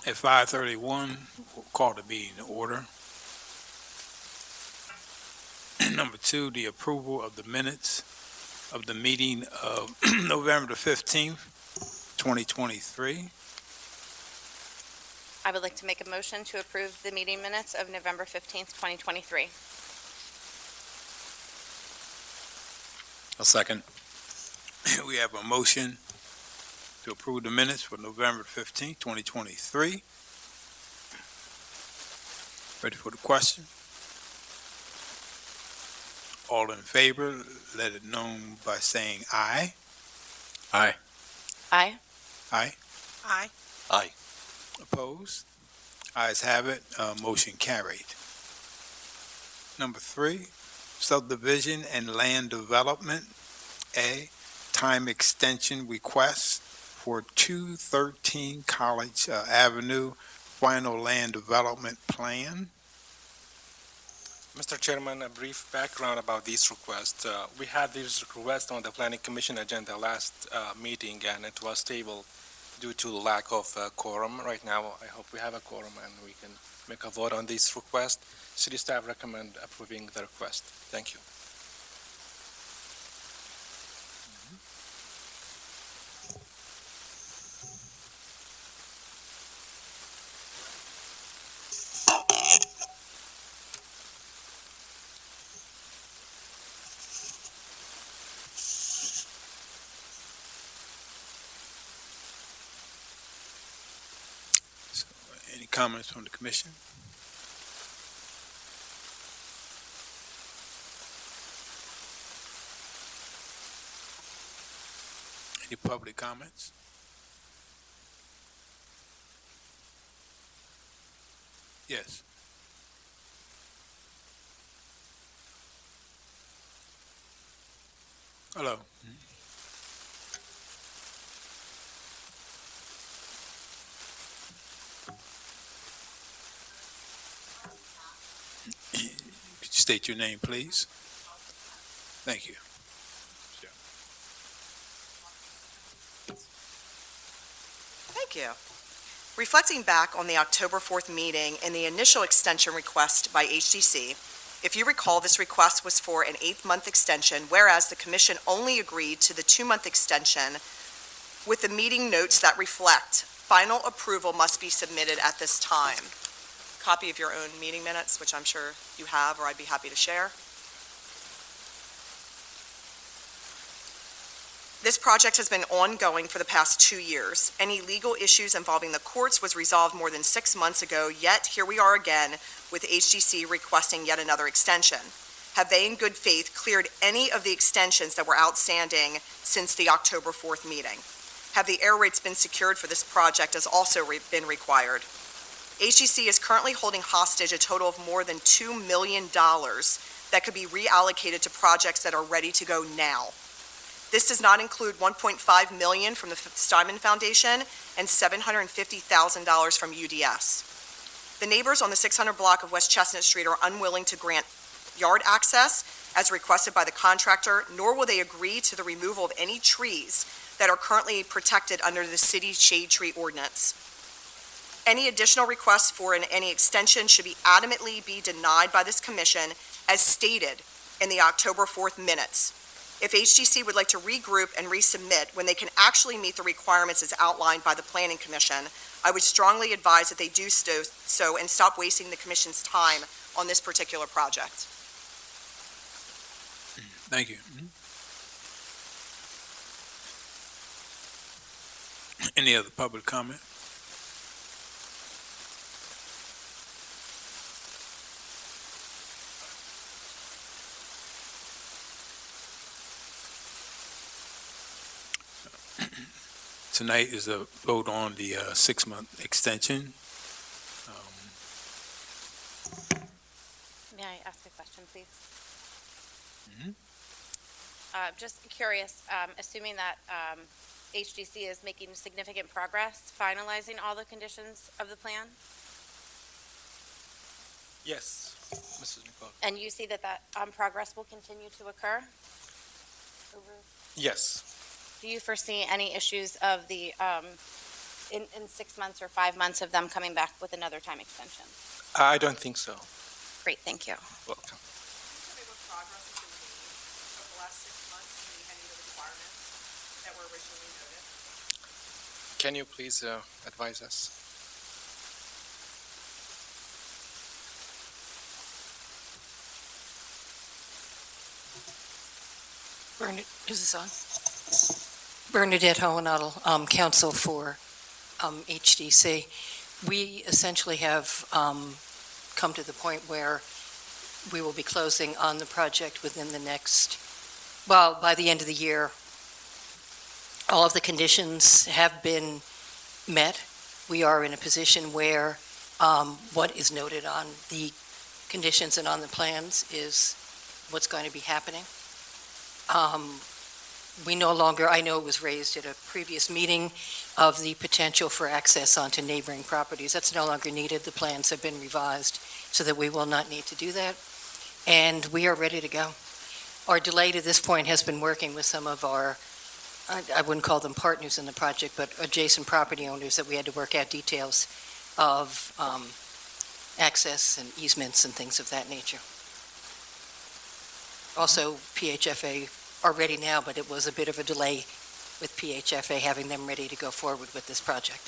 At 5:31, we'll call the meeting to order. Number two, the approval of the minutes of the meeting of November the 15th, 2023. I would like to make a motion to approve the meeting minutes of November 15th, 2023. I'll second. We have a motion to approve the minutes for November 15th, 2023. Ready for the question? All in favor, let it known by saying aye. Aye. Aye. Aye. Aye. Aye. Opposed? Ayes have it. Motion carried. Number three, subdivision and land development. A, time extension request for 213 College Avenue, final land development plan. Mr. Chairman, a brief background about these requests. We had these requests on the Planning Commission agenda last meeting, and it was tabled due to lack of quorum. Right now, I hope we have a quorum and we can make a vote on these requests. City staff recommend approving the request. Thank you. So, any comments from the commission? Any public comments? Yes. Hello. Could you state your name, please? Thank you. Thank you. Reflecting back on the October 4th meeting and the initial extension request by HDC, if you recall, this request was for an 8-month extension, whereas the commission only agreed to the 2-month extension with the meeting notes that reflect final approval must be submitted at this time. Copy of your own meeting minutes, which I'm sure you have, or I'd be happy to share. This project has been ongoing for the past 2 years. Any legal issues involving the courts was resolved more than 6 months ago, yet here we are again with HDC requesting yet another extension. Have they in good faith cleared any of the extensions that were outstanding since the October 4th meeting? Have the air rates been secured for this project as also been required? HDC is currently holding hostage a total of more than $2 million that could be reallocated to projects that are ready to go now. This does not include $1.5 million from the Steinman Foundation and $750,000 from UDS. The neighbors on the 600 block of West Chestnut Street are unwilling to grant yard access as requested by the contractor, nor will they agree to the removal of any trees that are currently protected under the city shade tree ordinance. Any additional requests for any extension should be adamantly be denied by this commission as stated in the October 4th minutes. If HGC would like to regroup and resubmit when they can actually meet the requirements as outlined by the Planning Commission, I would strongly advise that they do so and stop wasting the Commission's time on this particular project. Thank you. Any other public comment? Tonight is a vote on the 6-month extension. May I ask a question, please? Mhm. Just curious, assuming that HDC is making significant progress finalizing all the conditions of the plan, Yes, Mrs. Nicole. and you see that progress will continue to occur? Yes. Do you foresee any issues of the in 6 months or 5 months of them coming back with another time extension? I don't think so. Great, thank you. Welcome. Can you tell me what progress has been made over the last 6 months to meet any of the requirements that were originally noted? Can you please advise us? Is this on? Bernadette Hohenadel, counsel for HDC. We essentially have come to the point where we will be closing on the project within the next, well, by the end of the year. All of the conditions have been met. We are in a position where what is noted on the conditions and on the plans is what's going to be happening. We no longer, I know it was raised at a previous meeting, of the potential for access onto neighboring properties. That's no longer needed. The plans have been revised so that we will not need to do that. And we are ready to go. Our delay to this point has been working with some of our, I wouldn't call them partners in the project, but adjacent property owners that we had to work out details of access and easements and things of that nature. Also, PHFA are ready now, but it was a bit of a delay with PHFA having them ready to go forward with this project.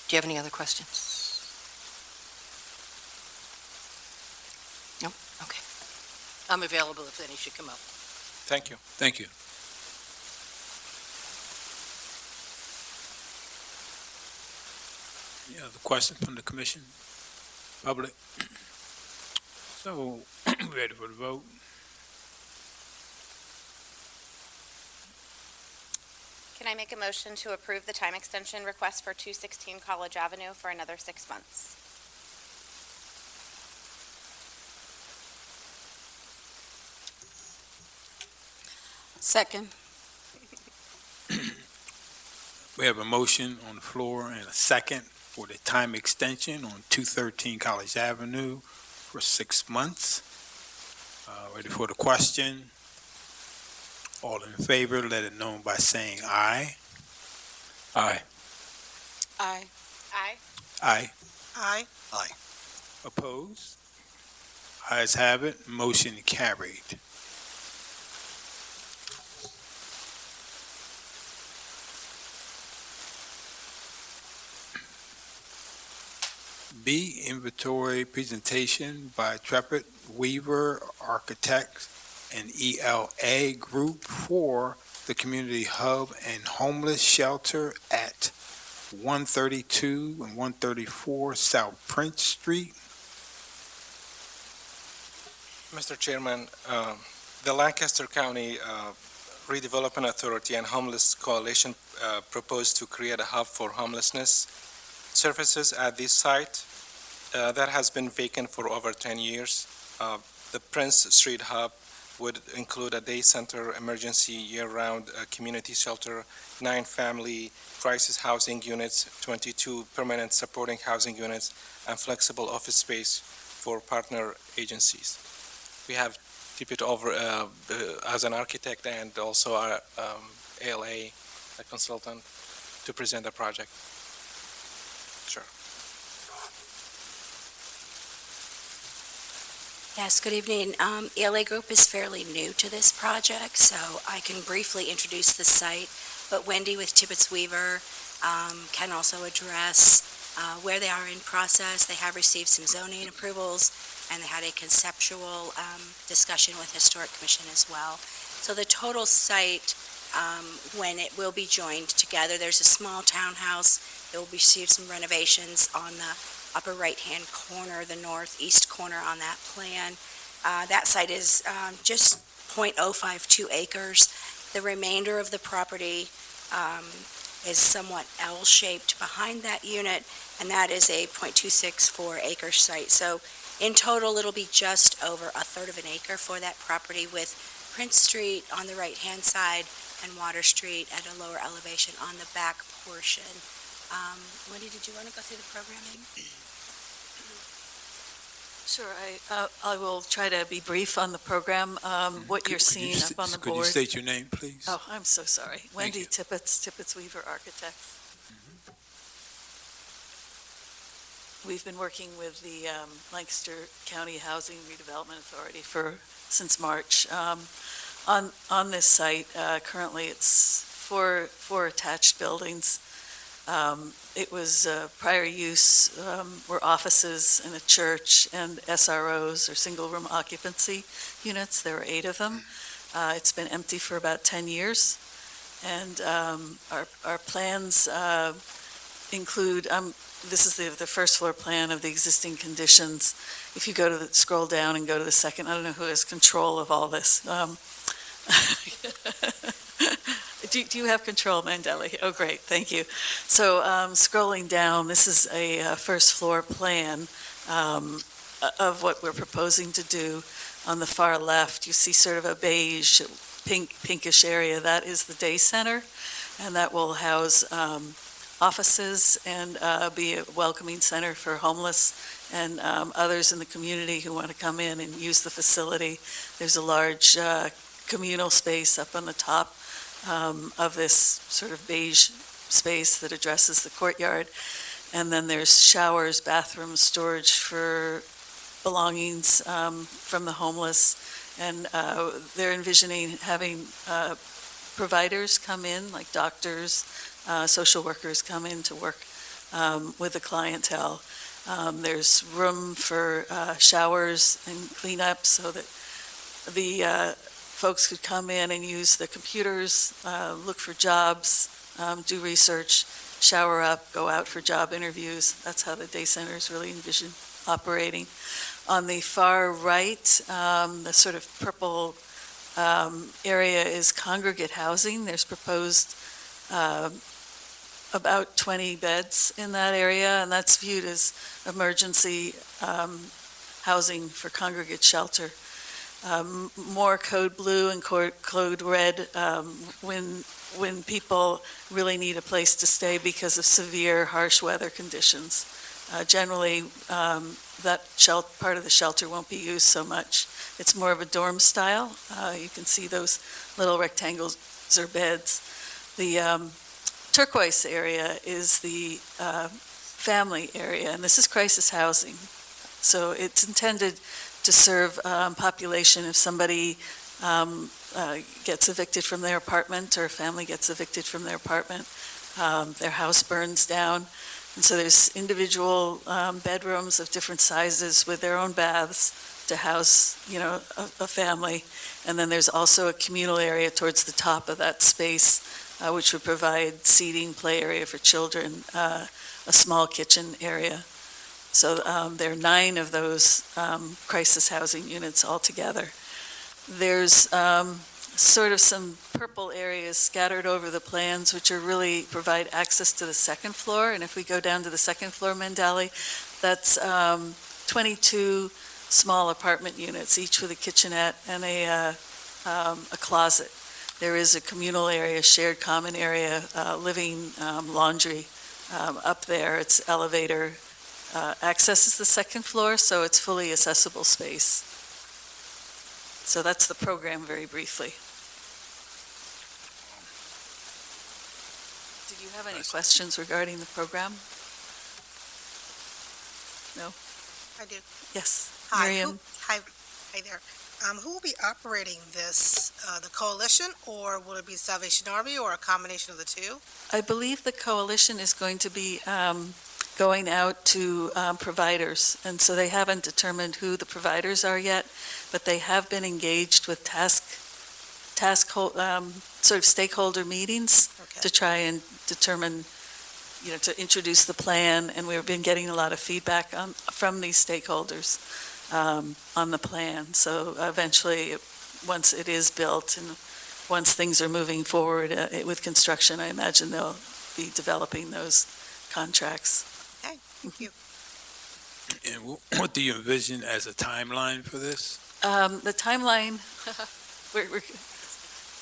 Do you have any other questions? No? Okay. I'm available if any should come up. Thank you. Thank you. Any other questions from the commission? Public? So, ready for the vote? Can I make a motion to approve the time extension request for 216 College Avenue for another 6 months? Second. We have a motion on the floor and a second for the time extension on 213 College Avenue for 6 months. Ready for the question? All in favor, let it known by saying aye. Aye. Aye. Aye. Aye. Aye. Opposed? Ayes have it, motion carried. B, inventory presentation by Trepid Weaver Architects and ELA Group for the Community Hub and Homeless Shelter at 132 and 134 South Prince Street. Mr. Chairman, the Lancaster County Redevelopment Authority and Homeless Coalition proposed to create a hub for homelessness services at this site that has been vacant for over 10 years. The Prince Street Hub would include a day center, emergency year-round community shelter, 9 family crisis housing units, 22 permanent supporting housing units, and flexible office space for partner agencies. We have tipped over as an architect and also our ALA, a consultant, to present the project. Sure. Yes, good evening. ELA Group is fairly new to this project, so I can briefly introduce the site, but Wendy with Tibbetts Weaver can also address where they are in process. They have received some zoning approvals, and they had a conceptual discussion with Historic Commission as well. So the total site, when it will be joined together, there's a small townhouse. It will receive some renovations on the upper right-hand corner, the northeast corner on that plan. That site is just .052 acres. The remainder of the property is somewhat L-shaped behind that unit, and that is a .264 acre site. So in total, it'll be just over a third of an acre for that property, with Prince Street on the right-hand side and Water Street at a lower elevation on the back portion. Wendy, did you want to go through the programming? Sure, I will try to be brief on the program. What you're seeing up on the Could you board. state your name, please? Oh, I'm so sorry. Wendy you. Tippett Weaver Architects. We've been working with the Lancaster County Housing Redevelopment Authority since March. On this site, currently it's four attached buildings. It was prior use were offices and a church and SROs, or single-room occupancy units. There were 8 of them. It's been empty for about 10 years. And our plans include, this is the first floor plan of the existing conditions. If you scroll down and go to the second, I don't know who has control of all this. Do you have control, Mandeli? Oh, great, thank you. So scrolling down, this is a first floor plan of what we're proposing to do. On the far left, you see sort of a beige, pinkish area. That is the day center, and that will house offices and be a welcoming center for homeless and others in the community who want to come in and use the facility. There's a large communal space up on the top of this sort of beige space that addresses the courtyard. And then there's showers, bathrooms, storage for belongings from the homeless. And they're envisioning having providers come in, like doctors, social workers come in to work with the clientele. There's room for showers and cleanup so that the folks could come in and use the computers, look for jobs, do research, shower up, go out for job interviews. That's how the day centers really envision operating. On the far right, the sort of purple area is congregate housing. There's proposed about 20 beds in that area, and that's viewed as emergency housing for congregate shelter. More code blue and code red when people really need a place to stay because of severe, harsh weather conditions. Generally, that part of the shelter won't be used so much. It's more of a dorm style. You can see those little rectangles are beds. The turquoise area is the family area, and this is crisis housing. So it's intended to serve population if somebody gets evicted from their apartment, or a family gets evicted from their apartment, their house burns down. And so there's individual bedrooms of different sizes with their own baths to house, a family. And then there's also a communal area towards the top of that space, which would provide seating, play area for children, a small kitchen area. So there are 9 of those crisis housing units altogether. There's sort of some purple areas scattered over the plans, which are really provide access to the second floor. And if we go down to the second floor, Mandali, that's 22 small apartment units, each with a kitchenette and a closet. There is a communal area, shared common area, living, laundry up there. It's elevator. Accesses the second floor, so it's fully accessible space. So that's the program very briefly. Did you have any questions regarding the program? No? I do. Yes, Hi, Miriam? Hi there. Who will be operating this, the coalition, or will it be Salvation Army, or a combination of the two? I believe the coalition is going to be going out to providers, and so they haven't determined who the providers are yet, but they have been engaged with sort of stakeholder meetings to try and determine, to introduce the plan, and we've been getting a lot of feedback from these stakeholders on the plan. So eventually, once it is built and once things are moving forward with construction, I imagine they'll be developing those contracts. Okay, thank you. And what do you envision as a timeline for this? The timeline,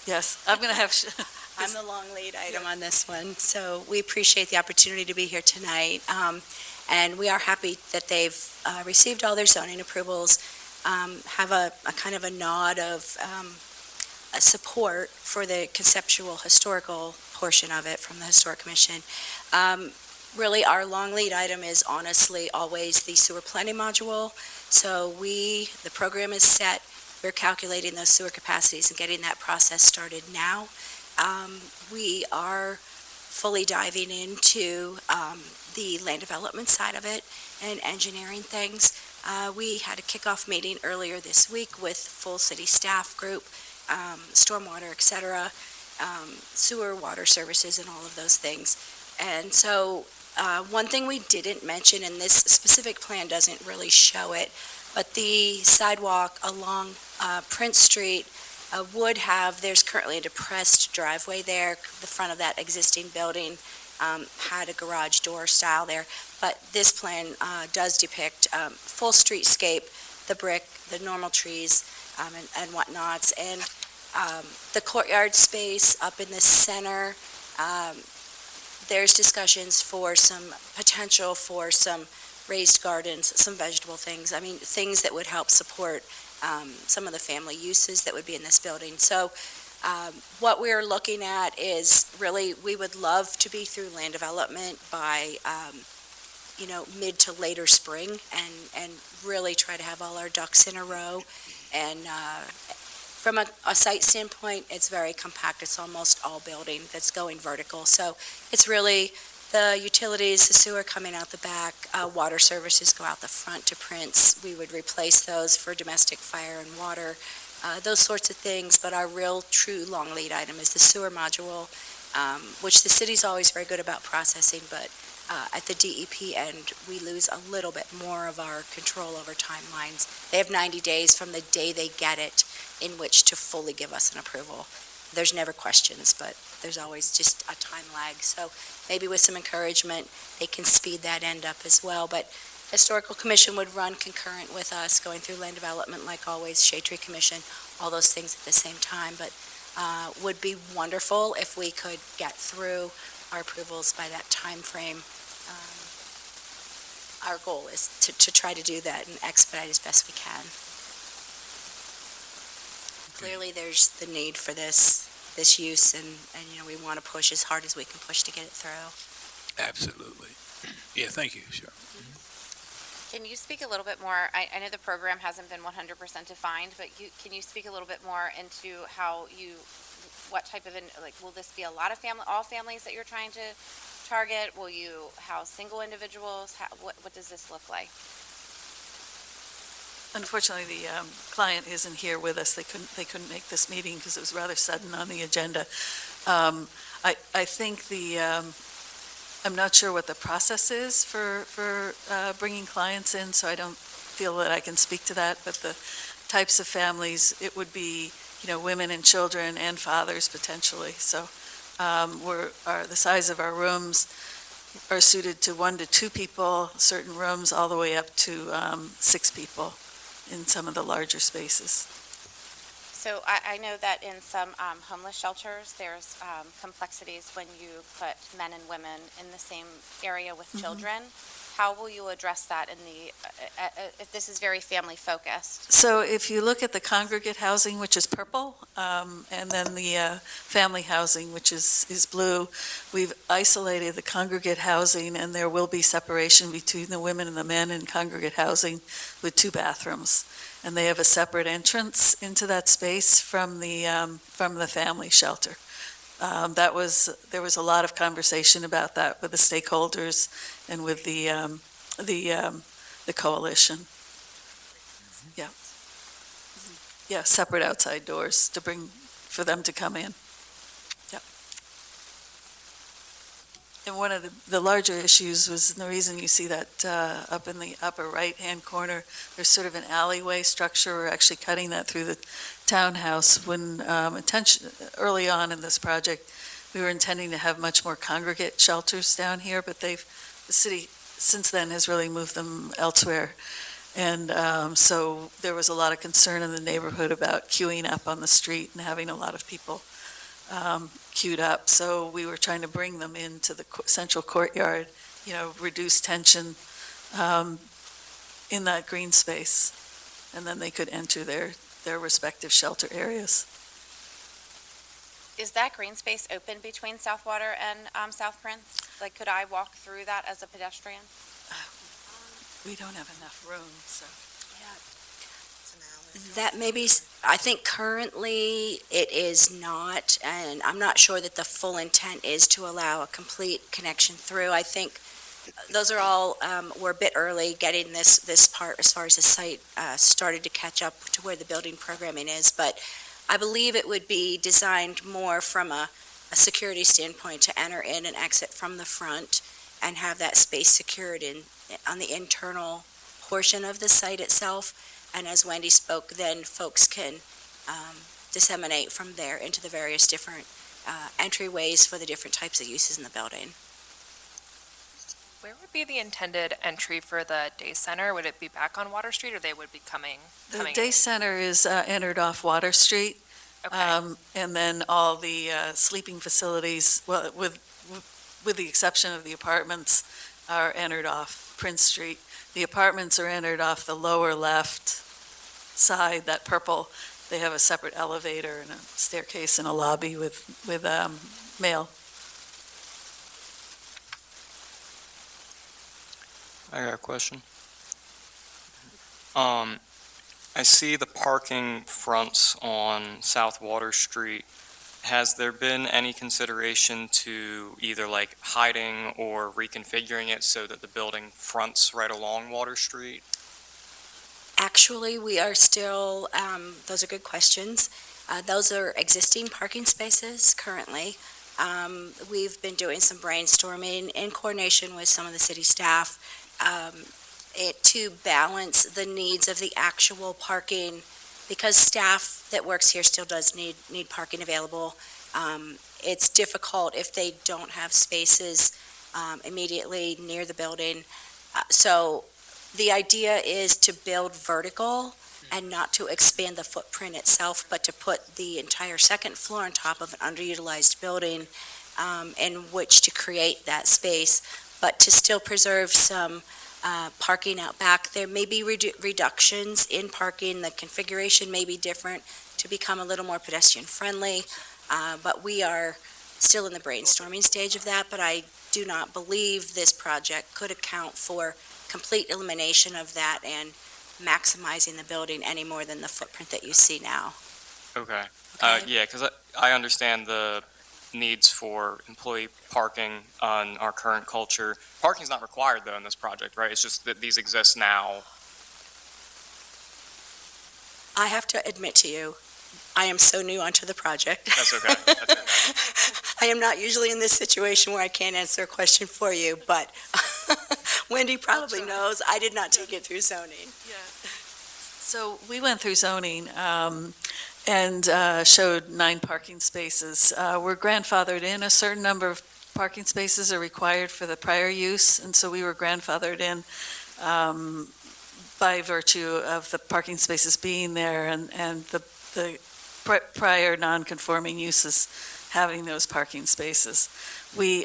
yes, I'm going to have, I'm the long lead item on this one, so we appreciate the opportunity to be here tonight. And we are happy that they've received all their zoning approvals, have a kind of a nod of a support for the conceptual historical portion of it from the Historic Commission. Really, our long lead item is honestly always the sewer planning module. So the program is set. We're calculating those sewer capacities and getting that process started now. We are fully diving into the land development side of it and engineering things. We had a kickoff meeting earlier this week with full city staff group, stormwater, et cetera, sewer, water services, and all of those things. And so one thing we didn't mention, and this specific plan doesn't really show it, but the sidewalk along Prince Street there's currently a depressed driveway there. The front of that existing building had a garage door style there, but this plan does depict full streetscape, the brick, the normal trees, and whatnots, and the courtyard space up in the center. There's discussions for some potential for some raised gardens, some vegetable things. I mean, things that would help support some of the family uses that would be in this building. So what we're looking at is really, we would love to be through land development by, mid to later spring and really try to have all our ducks in a row. And from a site standpoint, it's very compact. It's almost all building that's going vertical. So it's really the utilities, the sewer coming out the back, water services go out the front to Prince. We would replace those for domestic fire and water, those sorts of things. But our real true long lead item is the sewer module, which the city's always very good about processing, but at the DEP end, we lose a little bit more of our control over timelines. They have 90 days from the day they get it in which to fully give us an approval. There's never questions, but there's always just a time lag. So maybe with some encouragement, they can speed that end up as well. But Historical Commission would run concurrent with us, going through land development like always, Shade Tree Commission, all those things at the same time. But would be wonderful if we could get through our approvals by that time frame. Our goal is to try to do that and expedite as best we can. Clearly, there's the need for this use, and we want to push as hard as we can push to get it through. Absolutely. Yeah, thank you, sure. Can you speak a little bit more? I know the program hasn't been 100% defined, but can you speak a little bit more into what type of, will this be a lot of all families that you're trying to target? Will you house single individuals? What does this look like? Unfortunately, the client isn't here with us. They couldn't make this meeting because it was rather sudden on the agenda. I think I'm not sure what the process is for bringing clients in, so I don't feel that I can speak to that. But the types of families, it would be, women and children and fathers potentially. So the size of our rooms are suited to 1 to 2 people, certain rooms all the way up to 6 people in some of the larger spaces. So I know that in some homeless shelters, there's complexities when you put men and women in the same area with children. How will you address that if this is very family focused? So if you look at the congregate housing, which is purple, and then the family housing, which is blue, we've isolated the congregate housing, and there will be separation between the women and the men in congregate housing with 2 bathrooms. And they have a separate entrance into that space from the family shelter. There was a lot of conversation about that with the stakeholders and with the coalition. Yeah, separate outside doors for them to come in. Yeah. And one of the larger issues was, and the reason you see that up in the upper right-hand corner, there's sort of an alleyway structure. We're actually cutting that through the townhouse. When early on in this project, we were intending to have much more congregate shelters down here, but the city since then has really moved them elsewhere. And so there was a lot of concern in the neighborhood about queuing up on the street and having a lot of people queued up. So we were trying to bring them into the central courtyard, reduce tension in that green space, and then they could enter their respective shelter areas. Is that green space open between Southwater and South Prince? Like, could I walk through that as a pedestrian? We don't have enough room, so. That may be, I think currently it is not, and I'm not sure that the full intent is to allow a complete connection through. I think those are all, we're a bit early getting this part as far as the site started to catch up to where the building programming is, but I believe it would be designed more from a security standpoint to enter in and exit from the front and have that space secured on the internal portion of the site itself. And as Wendy spoke, then folks can disseminate from there into the various different entryways for the different types of uses in the building. Where would be the intended entry for the day center? Would it be back on Water Street, or they would be coming? The day center is entered off Water Street, Okay. and then all the sleeping facilities, well, with the exception of the apartments, are entered off Prince Street. The apartments are entered off the lower left side, that purple. They have a separate elevator and a staircase and a lobby with mail. I got a question. I see the parking fronts on South Water Street. Has there been any consideration to either like hiding or reconfiguring it so that the building fronts right along Water Street? Actually, we are still, those are good questions. Those are existing parking spaces currently. We've been doing some brainstorming in coordination with some of the city staff to balance the needs of the actual parking, because staff that works here still does need parking available. It's difficult if they don't have spaces immediately near the building. So the idea is to build vertical and not to expand the footprint itself, but to put the entire second floor on top of an underutilized building in which to create that space, but to still preserve some parking out back. There may be reductions in parking. The configuration may be different to become a little more pedestrian friendly, but we are still in the brainstorming stage of that. But I do not believe this project could account for complete elimination of that and maximizing the building any more than the footprint that you see now. Okay. Okay. Yeah, because I understand the needs for employee parking on our current culture. Parking's not required though in this project, right? It's just that these exist now. I have to admit to you, I am so new onto the project. That's okay. That's okay. I am not usually in this situation where I can't answer a question for you, but Wendy probably knows. I did not take it through zoning. So we went through zoning and showed 9 parking spaces. We're grandfathered in. A certain number of parking spaces are required for the prior use, and so we were grandfathered in by virtue of the parking spaces being there and the prior non-conforming uses having those parking spaces. We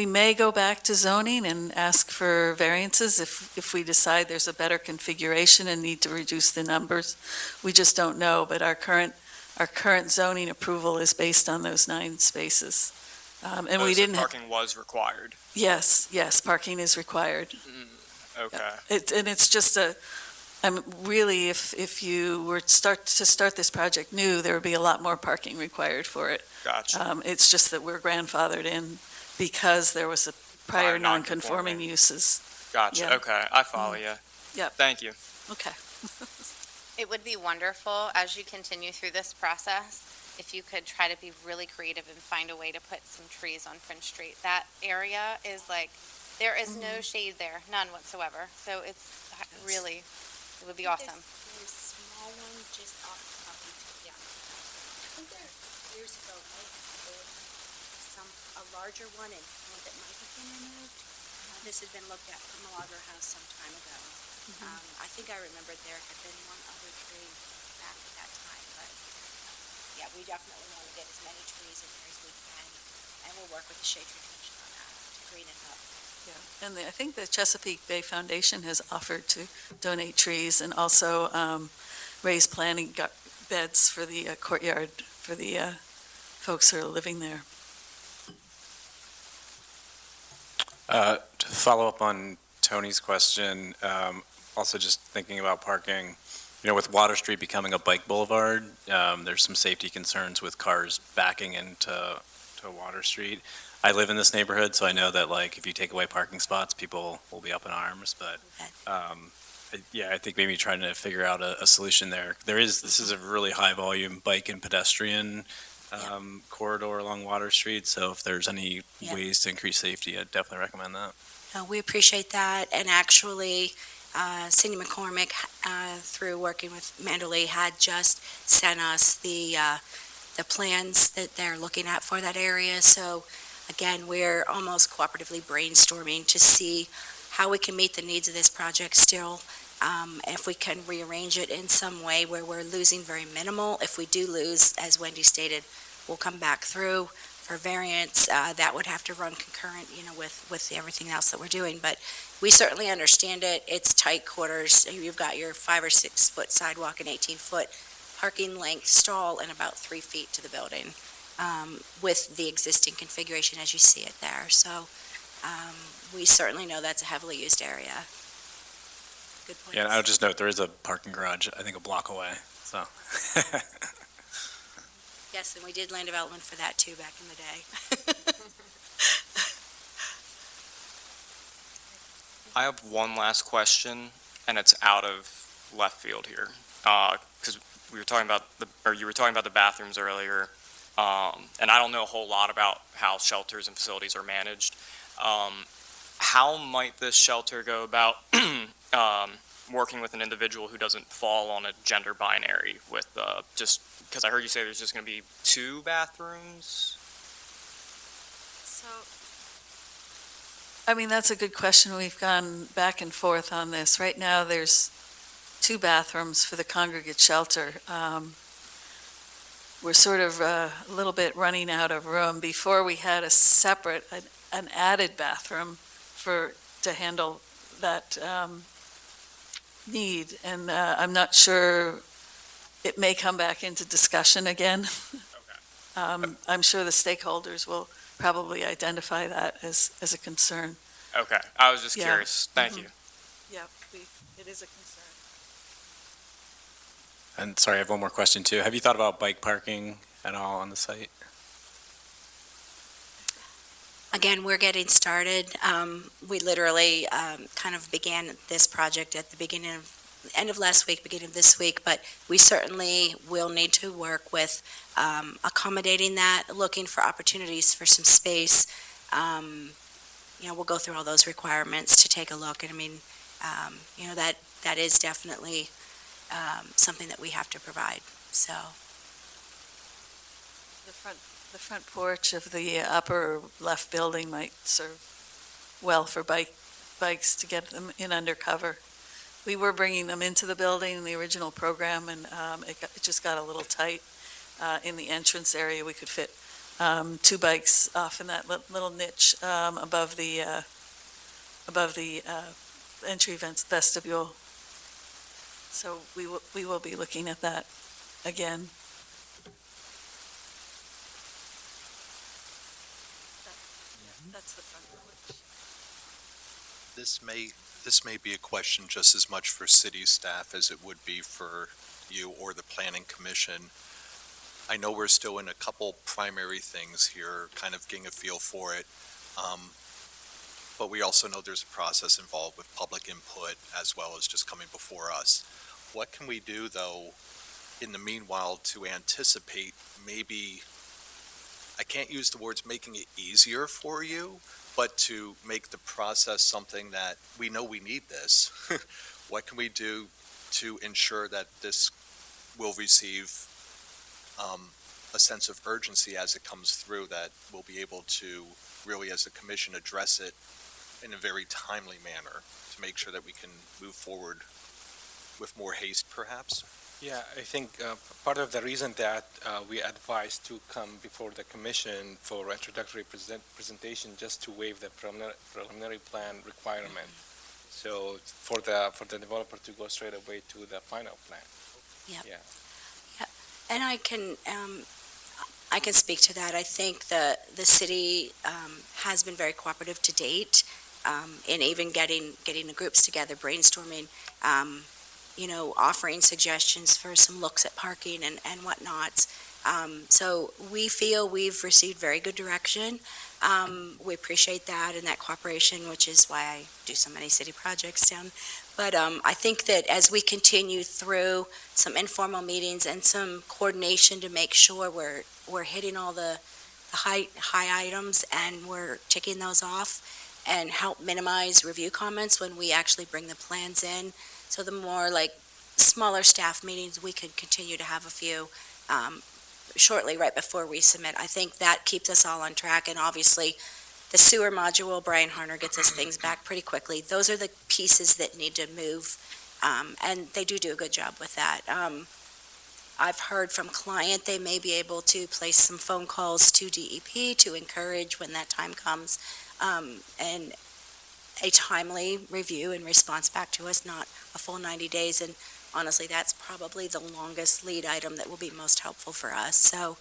may go back to zoning and ask for variances if we decide there's a better configuration and need to reduce the numbers. We just don't know, but our current zoning approval is based on those 9 spaces. And we so didn't. Parking was required. Yes, parking is required. Okay. It's just really, if you were to start this project new, there would be a lot more parking required for it. Gotcha. It's just that we're grandfathered in because there was a prior non-conforming uses. Gotcha. Yeah. Okay. I follow you. Yep. Thank you. Okay. It would be wonderful as you continue through this process if you could try to be really creative and find a way to put some trees on Prince Street. That area is like, there is no shade there, none whatsoever. So it's really, it would be awesome. There's a small one just off the property, yeah. I think there, years ago, might have been a larger one in front that might have been removed. This had been looked at from a logger house some time ago. I think I remembered there had been one other tree back at that time, but yeah, we definitely want to get as many trees in there as we can, and we'll work with the Shade Tree Commission on that to green it up. Yeah, and I think the Chesapeake Bay Foundation has offered to donate trees and also raise planting beds for the courtyard for the folks who are living there. To follow up on Tony's question, also just thinking about parking, with Water Street becoming a bike boulevard, there's some safety concerns with cars backing into Water Street. I live in this neighborhood, so I know that like if you take away parking spots, people will be up in arms, but yeah, I think maybe trying to figure out a solution there. This is a really high volume bike and pedestrian corridor along Water Street, so if there's any Yeah. ways to increase safety, I'd definitely recommend that. We appreciate that, and actually, Cindy McCormick, through working with Mandalee, had just sent us the plans that they're looking at for that area. So again, we're almost cooperatively brainstorming to see how we can meet the needs of this project still. If we can rearrange it in some way where we're losing very minimal. If we do lose, as Wendy stated, we'll come back through for variance. That would have to run concurrent, with everything else that we're doing. But we certainly understand it. It's tight quarters. You've got your 5 or 6 foot sidewalk and 18-foot parking length stall and about 3 feet to the building, with the existing configuration as you see it there. So we certainly know that's a heavily used area. Good point. Yeah, and I'll just note, there is a parking garage, I think a block away, so. Yes, and we did land development for that too back in the day. I have one last question, and it's out of left field here. Because you were talking about the bathrooms earlier, and I don't know a whole lot about how shelters and facilities are managed. How might this shelter go about working with an individual who doesn't fall on a gender binary with just because I heard you say there's just going to be 2 bathrooms? So, I mean, that's a good question. We've gone back and forth on this. Right now, there's 2 bathrooms for the congregate shelter. We're sort of a little bit running out of room. Before, we had a separate, an added bathroom to handle that need, and I'm not sure, it may come back into discussion again. I'm sure the stakeholders will probably identify that as a concern. Okay, I was just Yeah. curious. Thank you. Yeah, it is a concern. And sorry, I have one more question too. Have you thought about bike parking at all on the site? Again, we're getting started. We literally kind of began this project at the end of last week, beginning of this week, but we certainly will need to work with accommodating that, looking for opportunities for some space. We'll go through all those requirements to take a look, and I mean, that is definitely something that we have to provide, so. The front porch of the upper left building might serve well for bikes to get them in under cover. We were bringing them into the building in the original program, and it just got a little tight in the entrance area. We could fit 2 bikes off in that little niche above the entry vestibule. So we will be looking at that again. That's the front porch. This may be a question just as much for city staff as it would be for you or the planning commission. I know we're still in a couple primary things here, kind of getting a feel for it. But we also know there's a process involved with public input as well as just coming before us. What can we do, though, in the meanwhile to anticipate maybe, I can't use the words making it easier for you, but to make the process something that we know we need this? What can we do to ensure that this will receive a sense of urgency as it comes through, that we'll be able to really, as a commission, address it in a very timely manner to make sure that we can move forward with more haste, perhaps? Yeah, I think part of the reason that we advise to come before the commission for introductory presentation just to waive the preliminary plan requirement. So for the developer to go straight away to the final plan. Yep. Yeah. And I can speak to that. I think the city has been very cooperative to date in even getting the groups together, brainstorming, offering suggestions for some looks at parking and whatnot. So we feel we've received very good direction. We appreciate that and that cooperation, which is why I do so many city projects down. But I think that as we continue through some informal meetings and some coordination to make sure we're hitting all the high items and we're ticking those off and help minimize review comments when we actually bring the plans in. So the more like smaller staff meetings, we could continue to have a few shortly right before we submit. I think that keeps us all on track, and obviously the sewer module, Brian Harner gets us things back pretty quickly. Those are the pieces that need to move, and they do a good job with that. I've heard from client they may be able to place some phone calls to DEP to encourage when that time comes, and a timely review and response back to us, not a full 90 days. And honestly, that's probably the longest lead item that will be most helpful for us. So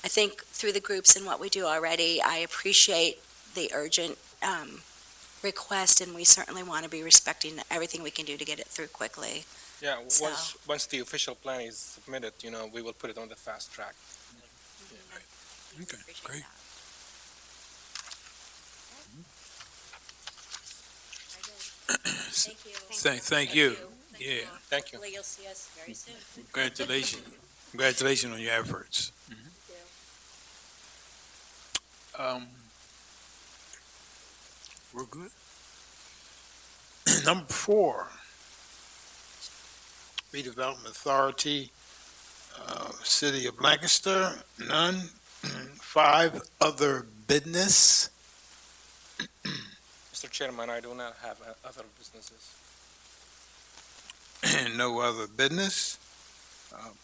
I think through the groups and what we do already, I appreciate the urgent request, and we certainly want to be respecting everything we can do to get it through quickly. Yeah, So- once the official plan is submitted, we will put it on the fast track. Okay, Appreciate great. that. Thank you. Thank you. Yeah, Thank you. Hopefully you'll see us very soon. congratulations. Congratulations on your efforts. We're good. Number 4, Redevelopment Authority, City of Lancaster, none. 5, other business. Mr. Chairman, I do not have other businesses. No other business.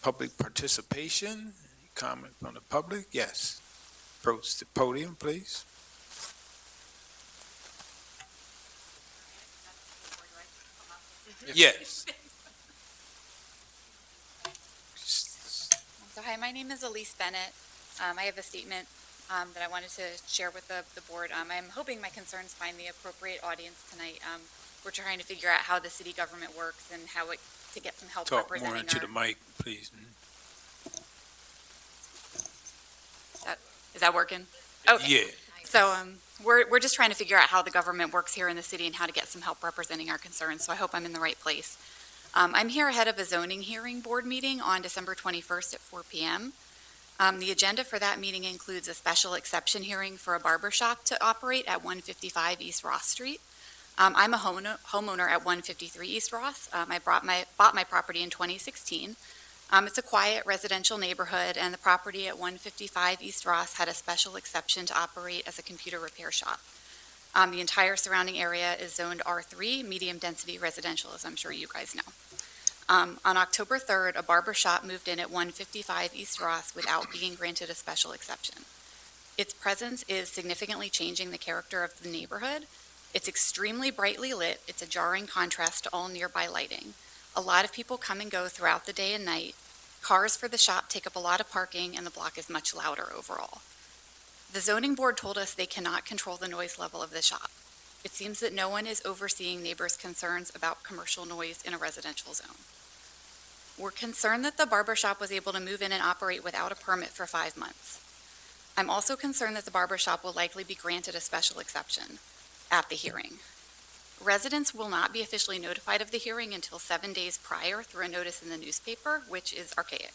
Public participation. Any comment from the public? Yes. Approach the podium, please. Yes. So hi, my name is Elise Bennett. I have a statement that I wanted to share with the board. I'm hoping my concerns find the appropriate audience tonight. We're trying to figure out how the city government works and to get some help Talk representing more into the mic, please. Is that working? Okay. Yeah. So we're just trying to figure out how the government works here in the city and how to get some help representing our concerns. So I hope I'm in the right place. I'm here ahead of a zoning hearing board meeting on December 21st at 4 p.m. The agenda for that meeting includes a special exception hearing for a barber shop to operate at 155 East Ross Street. I'm a homeowner at 153 East Ross. I bought my property in 2016. It's a quiet residential neighborhood, and the property at 155 East Ross had a special exception to operate as a computer repair shop. The entire surrounding area is zoned R3, medium-density residential, as I'm sure you guys know. On October 3rd, a barber shop moved in at 155 East Ross without being granted a special exception. Its presence is significantly changing the character of the neighborhood. It's extremely brightly lit. It's a jarring contrast to all nearby lighting. A lot of people come and go throughout the day and night. Cars for the shop take up a lot of parking, and the block is much louder overall. The zoning board told us they cannot control the noise level of the shop. It seems that no one is overseeing neighbors' concerns about commercial noise in a residential zone. We're concerned that the barber shop was able to move in and operate without a permit for 5 months. I'm also concerned that the barber shop will likely be granted a special exception at the hearing. Residents will not be officially notified of the hearing until 7 days prior through a notice in the newspaper, which is archaic.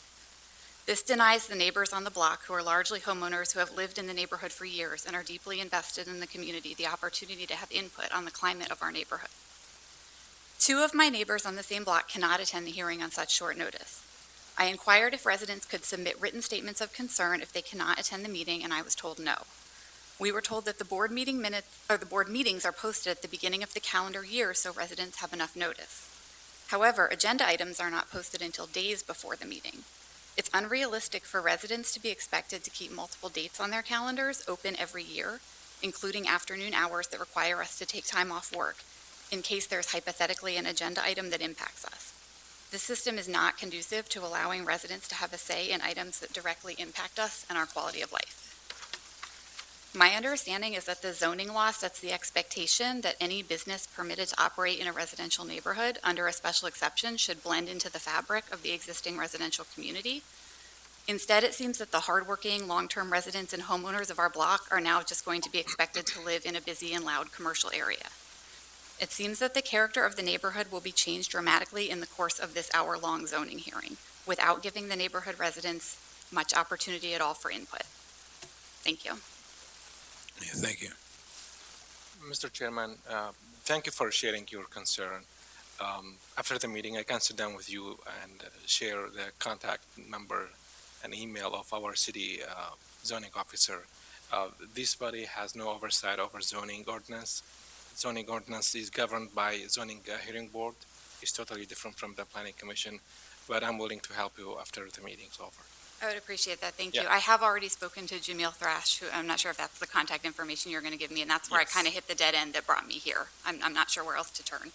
This denies the neighbors on the block, who are largely homeowners who have lived in the neighborhood for years and are deeply invested in the community, the opportunity to have input on the climate of our neighborhood. 2 of my neighbors on the same block cannot attend the hearing on such short notice. I inquired if residents could submit written statements of concern if they cannot attend the meeting, and I was told no. We were told that the board meetings are posted at the beginning of the calendar year, so residents have enough notice. However, agenda items are not posted until days before the meeting. It's unrealistic for residents to be expected to keep multiple dates on their calendars open every year, including afternoon hours that require us to take time off work, in case there's hypothetically an agenda item that impacts us. This system is not conducive to allowing residents to have a say in items that directly impact us and our quality of life. My understanding is that the zoning law sets the expectation that any business permitted to operate in a residential neighborhood under a special exception should blend into the fabric of the existing residential community. Instead, it seems that the hardworking, long-term residents and homeowners of our block are now just going to be expected to live in a busy and loud commercial area. It seems that the character of the neighborhood will be changed dramatically in the course of this hour-long zoning hearing, without giving the neighborhood residents much opportunity at all for input. Thank you. Yeah, thank you. Mr. Chairman, thank you for sharing your concern. After the meeting, I can sit down with you and share the contact number and email of our city zoning officer. This body has no oversight over zoning ordinance. Zoning ordinance is governed by zoning hearing board. It's totally different from the planning commission, but I'm willing to help you after the meeting's over. I would appreciate that, thank you. Yeah. I have already spoken to Jamil Thrash, who I'm not sure if that's the contact information you're going to give me, and that's where Yes. I kind of hit the dead end that brought me here. I'm not sure where else to turn.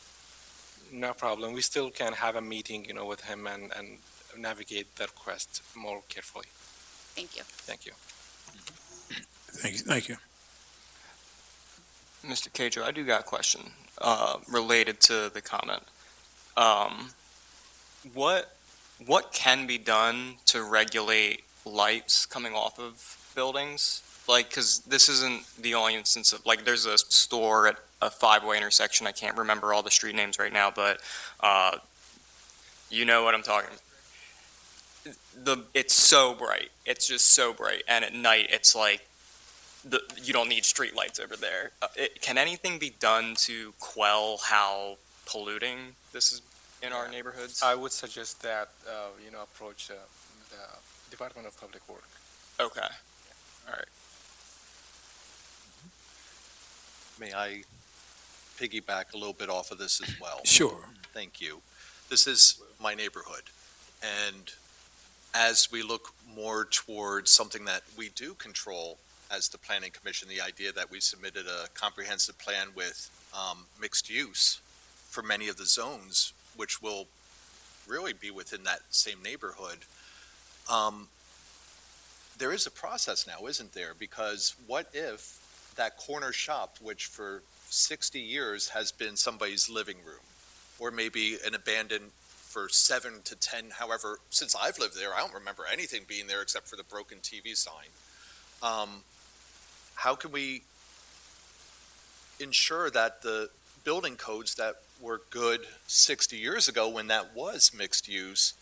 No problem. We still can have a meeting, with him and navigate the request more carefully. Thank you. Thank you. Thank you. Mr. Cajo, I do got a question related to the comment. What can be done to regulate lights coming off of buildings? Like, because this isn't the only instance of, like, there's a store at a five-way intersection. I can't remember all the street names right now, but you know what I'm talking about. It's so bright. It's just so bright. And at night, it's like, you don't need street lights over there. Can anything be done to quell how polluting this is in our neighborhoods? I would suggest that, approach the Department of Public Works. Okay. All right. May I piggyback a little bit off of this as well? Sure. Thank you. This is my neighborhood, and as we look more towards something that we do control as the Planning Commission, the idea that we submitted a comprehensive plan with mixed use for many of the zones, which will really be within that same neighborhood. There is a process now, isn't there? Because what if that corner shop, which for 60 years has been somebody's living room, or maybe an abandoned for 7 to 10, however, since I've lived there, I don't remember anything being there except for the broken TV sign. How can we ensure that the building codes that were good 60 years ago when that was mixed use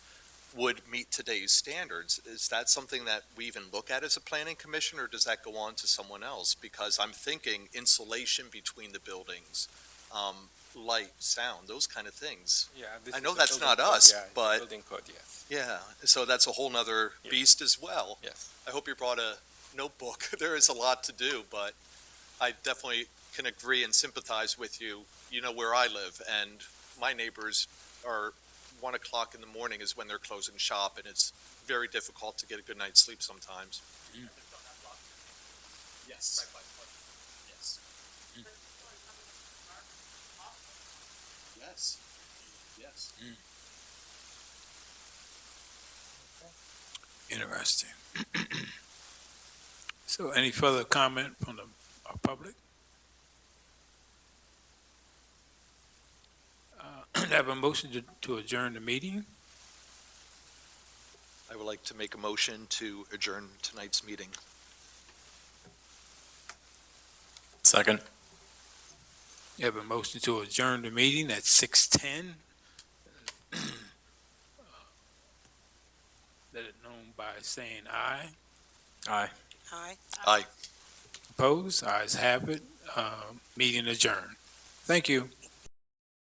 would meet today's standards? Is that something that we even look at as a planning commission, or does that go on to someone else? Because I'm thinking insulation between the buildings, light, sound, those kind of things. Yeah. I know that's not us, but Building code, yes. yeah, so that's a whole nother Yeah. beast as well. Yes. I hope you brought a notebook. There is a lot to do, but I definitely can agree and sympathize with you. You know where I live, and my neighbors are 1 o'clock in the morning is when they're closing shop, and it's very difficult to get a good night's sleep sometimes. Yes. Yes. Yes. Yes. Interesting. So any further comment from the public? Have a motion to adjourn the meeting? I would like to make a motion to adjourn tonight's meeting. Second. You have a motion to adjourn the meeting at 6:10. Let it known by saying aye. Aye. Aye. Aye. Opposed? Ayes have it. Meeting adjourned. Thank you.